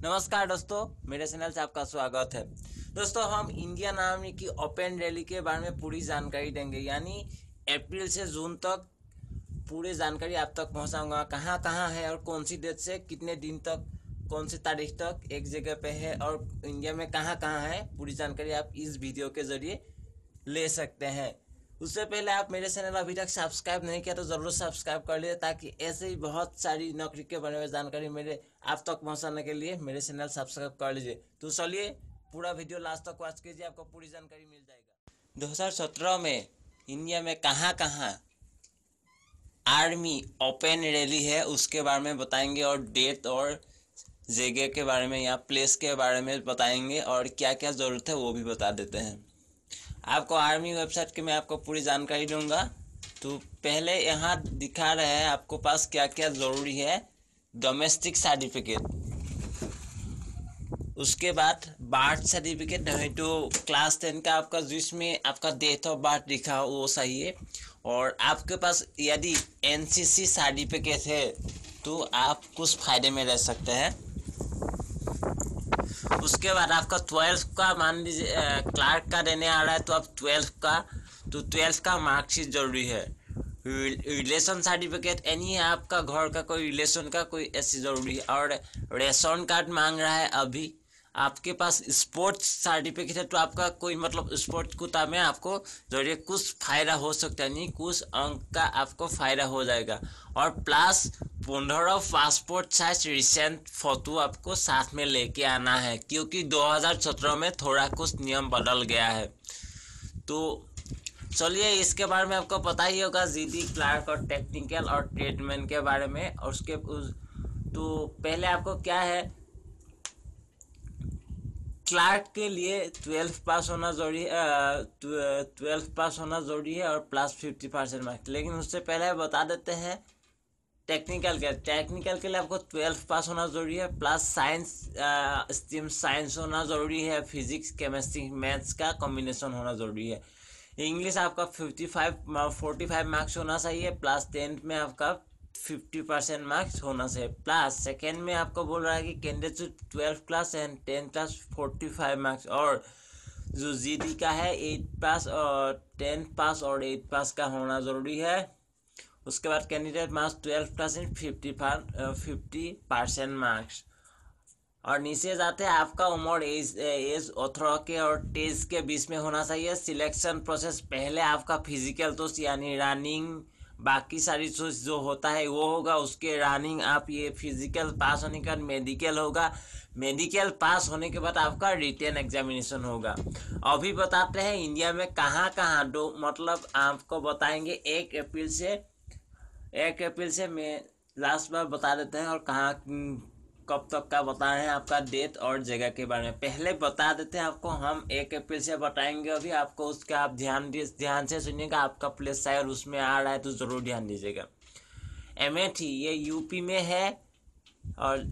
नमस्कार दोस्तों, मेरे चैनल से आपका स्वागत है। दोस्तों, हम इंडियन आर्मी की ओपन रैली के बारे में पूरी जानकारी देंगे, यानी अप्रैल से जून तक पूरी जानकारी आप तक पहुंचाऊंगा। कहाँ कहाँ है और कौन सी डेट से कितने दिन तक, कौन सी तारीख तक एक जगह पे है और इंडिया में कहाँ कहाँ है, पूरी जानकारी आप इस वीडियो के जरिए ले सकते हैं। उससे पहले आप मेरे चैनल अभी तक सब्सक्राइब नहीं किया तो ज़रूर सब्सक्राइब कर लिए, ताकि ऐसे ही बहुत सारी नौकरी के बारे में जानकारी मेरे आप तक पहुंचाने के लिए मेरे चैनल सब्सक्राइब कर लीजिए। तो चलिए पूरा वीडियो लास्ट तक वॉच कीजिए, आपको पूरी जानकारी मिल जाएगा। 2017 में इंडिया में कहाँ कहाँ आर्मी ओपन रैली है उसके बारे में बताएंगे, और डेट और जगह के बारे में या प्लेस के बारे में बताएंगे, और क्या क्या ज़रूरत है वो भी बता देते हैं। आपको आर्मी वेबसाइट की मैं आपको पूरी जानकारी दूंगा। तो पहले यहाँ दिखा रहे हैं आपको पास क्या क्या ज़रूरी है। डोमेस्टिक सर्टिफिकेट, उसके बाद बर्थ सर्टिफिकेट, नहीं तो क्लास 10 का आपका जिसमें आपका डेट ऑफ बर्थ लिखा हो वो सही है। और आपके पास यदि एनसीसी सर्टिफिकेट है तो आप कुछ फ़ायदे में रह सकते हैं। उसके बाद आपका 12 का, मान लीजिए क्लार्क का देने आ रहा है तो आप 12 का मार्कशीट जरूरी है। रिलेशन सर्टिफिकेट यानी आपका घर का कोई रिलेशन का कोई ऐसी जरूरी है। और रेशन कार्ड मांग रहा है अभी। आपके पास स्पोर्ट्स सर्टिफिकेट है तो आपका कोई मतलब स्पोर्ट्स कोटा में आपको जरूरी कुछ फ़ायदा हो सकता है, नहीं कुछ अंक का आपको फ़ायदा हो जाएगा। और plus 15 passport size recent photo आपको साथ में लेके आना है, क्योंकि 2017 में थोड़ा कुछ नियम बदल गया है। तो चलिए इसके बारे में आपको पता ही होगा, जीडी क्लार्क और टेक्निकल और ट्रेडमैन के बारे में। और तो पहले आपको क्या है, क्लार्क के लिए 12 पास होना जरूरी है, 12 पास होना जरूरी है और प्लस 50% मार्क्स। लेकिन उससे पहले बता देते हैं टेक्निकल के लिए आपको 12 पास होना जरूरी है, प्लस साइंस स्ट्रीम साइंस होना जरूरी है, फिजिक्स केमिस्ट्री मैथ्स का कॉम्बिनेशन होना जरूरी है। इंग्लिश आपका 45 मार्क्स होना चाहिए, प्लस 10th में आपका 50% मार्क्स होना चाहिए। प्लस सेकेंड में आपको बोल रहा है कि candidate 12 class and 10 class 45 marks. और जो जीडी का है 8 पास और 10 पास और 8 पास का होना ज़रूरी है। उसके बाद candidate marks 12 plus and 50% marks. और नीचे जाते हैं आपका उम्र एज 18 के और 23 के बीच में होना चाहिए। सिलेक्शन प्रोसेस पहले आपका फिजिकल तो यानी रनिंग, बाकी सारी चीज़ जो होता है वो होगा। उसके रनिंग आप ये फिजिकल पास होने के बाद मेडिकल होगा। मेडिकल पास होने के बाद आपका रिटेन एग्जामिनेशन होगा। अभी बताते हैं इंडिया में कहाँ कहाँ दो, मतलब आपको बताएंगे 1 अप्रैल से मैं लास्ट बार बता देते हैं, और कहाँ कब तक का बता रहे हैं आपका डेट और जगह के बारे में। पहले बता देते हैं आपको, हम 1 अप्रैल से बताएंगे अभी आपको। उसका आप ध्यान से सुनिएगा, आपका प्लेस शायद उसमें आ रहा है तो ज़रूर ध्यान दीजिएगा। अमेठी ये यूपी में है और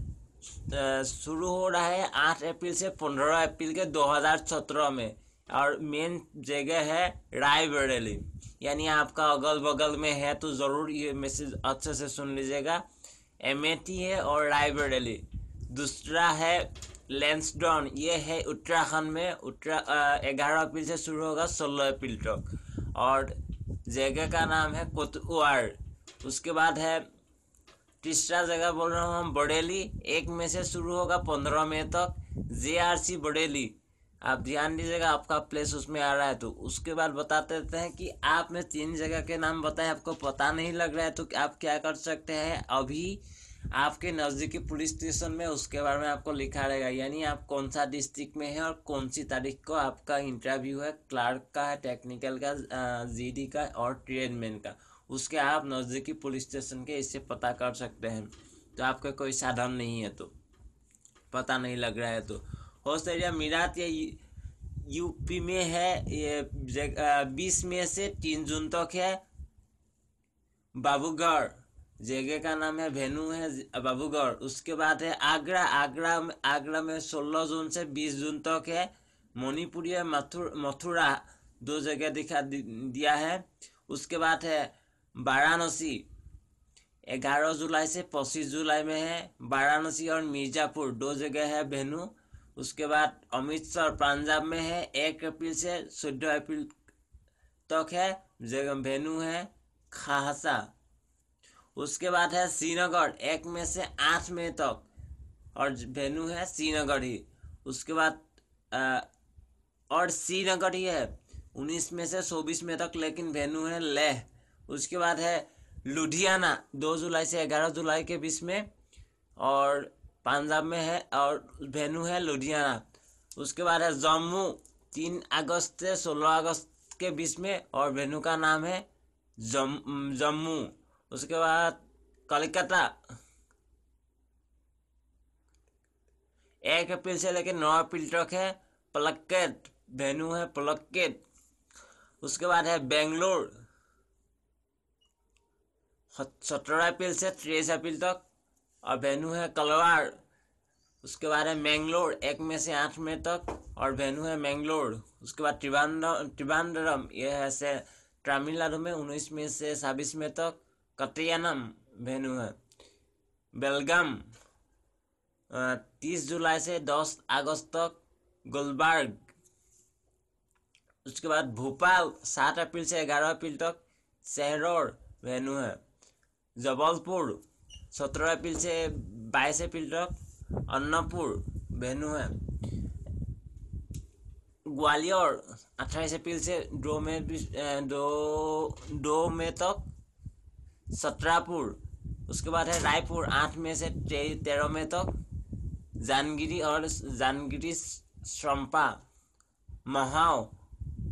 शुरू हो रहा है 8 अप्रैल से 15 अप्रैल के 2017 में। और मेन जगह है रायबरेली, यानी आपका अगल बगल में है तो ज़रूर ये मैसेज अच्छे से सुन लीजिएगा। अमेठी है और रायबरेली। दूसरा है लैंसडाउन, ये है उत्तराखंड में। 11 अप्रैल से शुरू होगा 16 अप्रैल तक, और जगह का नाम है कोतवाड़। उसके बाद है तीसरा जगह बोल रहा हूँ हम बरेली, 1 मई से शुरू होगा 15 मई तक, JRC बरेली। आप ध्यान दीजिएगा, आपका प्लेस उसमें आ रहा है। तो उसके बाद बताते रहते हैं कि आप में 3 जगह के नाम बताएं, आपको पता नहीं लग रहा है तो आप क्या कर सकते हैं, अभी आपके नज़दीकी पुलिस स्टेशन में उसके बारे में आपको लिखा रहेगा, यानी आप कौन सा डिस्ट्रिक्ट में है और कौन सी तारीख को आपका इंटरव्यू है, क्लार्क का है, टेक्निकल का, जीडी का और ट्रेडमैन का। उसके आप नज़दीकी पुलिस स्टेशन के इससे पता कर सकते हैं। तो आपका कोई साधन नहीं है तो पता नहीं लग रहा है तो होस्ट एरिया मीरत ये यूपी में है। ये 20 मई से 3 जून तक है। बाबूगढ़ जगह का नाम है, वेन्यू है बाबूगढ़। उसके बाद है आगरा में 16 जून से 20 जून तक है। मणिपुरी है मथुरा 2 जगह दिया है। उसके बाद है वाराणसी, 11 जुलाई से 25 जुलाई में है। वाराणसी और मिर्ज़ापुर 2 जगह है वेन्यू। उसके बाद अमृतसर पंजाब में है, 1 अप्रैल से 14 अप्रैल तक है, जगह वेन्यू है खासा। उसके बाद है श्रीनगर 1 मई से 8 मई तक, और वेन्यू है श्रीनगर ही। उसके बाद और श्रीनगर ही है 19 मई से 24 मई तक, लेकिन वेन्यू है लेह। उसके बाद है लुधियाना 2 जुलाई से 11 जुलाई के बीच में, और पंजाब में है, और वेन्यू है लुधियाना। उसके बाद है जम्मू 3 अगस्त से 16 अगस्त के बीच में, और वेन्यू का नाम है जम्मू। उसके बाद कलकत्ता 1 अप्रैल से लेकर 9 अप्रैल तक है, पलक्कड वेन्यू है पलक्कड। उसके बाद है बेंगलोर 17 अप्रैल से 23 अप्रैल तक, और वेन्यू है कलवार। उसके बाद है मैंगलोर 1 मई से 8 मई तक, और वेन्यू है मैंगलोर। उसके बाद त्रिवांद्रम यह है से तमिलनाडु में 19 मई से 26 मई तक, कतयानम वेन्यू है। बेलगाम 30 जुलाई से 10 अगस्त तक, गुलबर्ग। उसके बाद भोपाल 7 अप्रैल से 11 अप्रैल तक, शहडोल वेन्यू है। जबलपुर 17 अप्रैल से 22 अप्रैल तक, अन्नपुर वेन्यू है। ग्वालियर 28 अप्रैल से 2 मई तक, सतरापुर। उसके बाद है रायपुर 8 मई से 13 मई तक, जानगिरी शंपा महाव,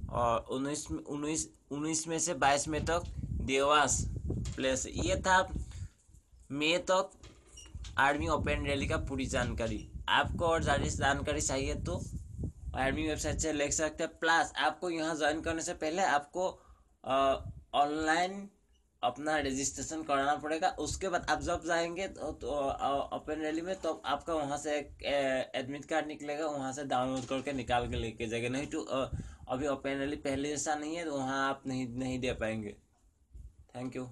और 19 मई से 22 मई तक देवास प्लेस। ये था मई तक आर्मी ओपन रैली का पूरी जानकारी। आपको और ज़्यादा जानकारी चाहिए तो आर्मी वेबसाइट से ले सकते हैं। प्लस आपको यहाँ ज्वाइन करने से पहले आपको ऑनलाइन अपना रजिस्ट्रेशन कराना पड़ेगा। उसके बाद आप जब जाएंगे तो ओपन रैली में, तो आपका वहाँ से एक एडमिट कार्ड निकलेगा, वहाँ से डाउनलोड करके निकाल के लेके जाएगा। नहीं तो अभी ओपन रैली पहले जैसा नहीं है, तो वहाँ आप नहीं दे पाएंगे। Thank you.